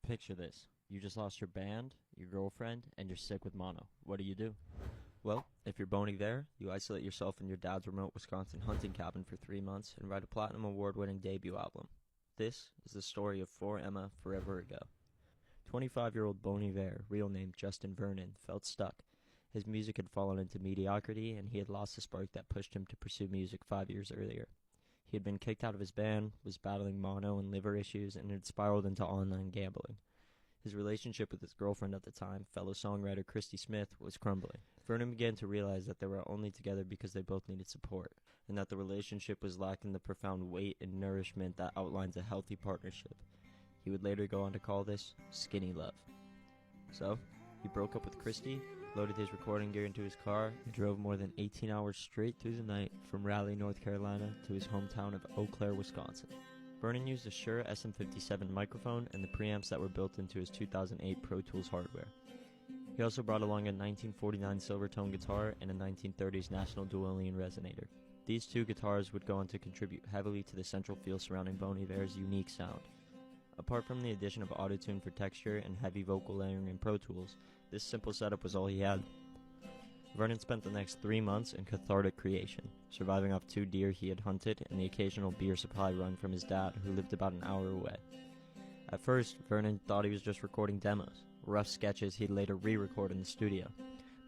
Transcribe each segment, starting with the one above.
Picture this. You just lost your band, your girlfriend, and you're sick with mono. What do? Well, if you're Bon Iver, you isolate yourself in your dad's remote Wisconsin hunting cabin for 3 months and write a platinum award-winning debut album. This is the story of For Emma Forever Ago. 25-year-old Bon Iver, real name Justin Vernon, felt stuck. His music had fallen into mediocrity, and he had lost the spark that pushed him to pursue music 5 years earlier. He had been kicked out of his band, was battling mono and liver issues, and had spiraled into online gambling. His relationship with his girlfriend at the time, fellow songwriter Christy Smith, was crumbling. Vernon began to realize that they were only together because they both needed support, and that the relationship was lacking the profound weight and nourishment that outlines a healthy partnership. He would later go on to call this skinny love. So, he broke up with Christy, loaded his recording gear into his car, and drove more than 18 hours straight through the night from Raleigh, North Carolina to his hometown of Eau Claire, Wisconsin. Vernon used a Shure SM57 microphone and the preamps that were built into his 2008 Pro Tools hardware. He also brought along a 1949 Silvertone guitar and a 1930s National Dueling resonator. These two guitars would go on to contribute heavily to the central feel surrounding Bon Iver's unique sound. Apart from the addition of autotune for texture and heavy vocal layering in Pro Tools, this simple setup was all he had. Vernon spent the next 3 months in cathartic creation, surviving off 2 deer he had hunted and the occasional beer supply run from his dad, who lived about an hour away. At first, Vernon thought he was just recording demos, rough sketches he'd later re-record in the studio.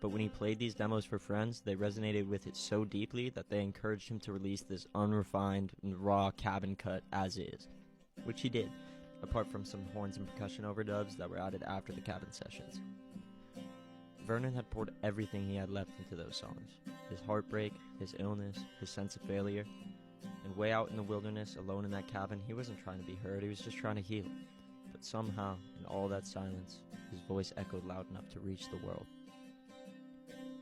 But when he played these demos for friends, they resonated with it so deeply that they encouraged him to release this unrefined and raw cabin cut as is, which he did, apart from some horns and percussion overdubs that were added after the cabin sessions. Vernon had poured everything he had left into those songs. His heartbreak, his illness, his sense of failure. And way out in the wilderness, alone in that cabin, he wasn't trying to be heard, he was just trying to heal. But somehow, in all that silence, his voice echoed loud enough to reach the world.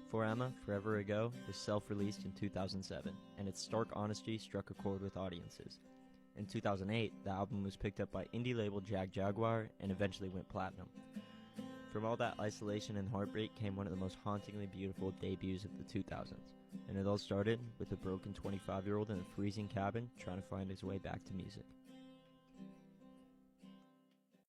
For Emma, Forever Ago was self-released in 2007, and its stark honesty struck a chord with audiences. In 2008, the album was picked up by indie label Jag Jaguar and eventually went platinum. From all that isolation and heartbreak came one of the most hauntingly beautiful debuts of the 2000s, and it all started with a broken 25-year-old in a freezing cabin trying to find his way back to music.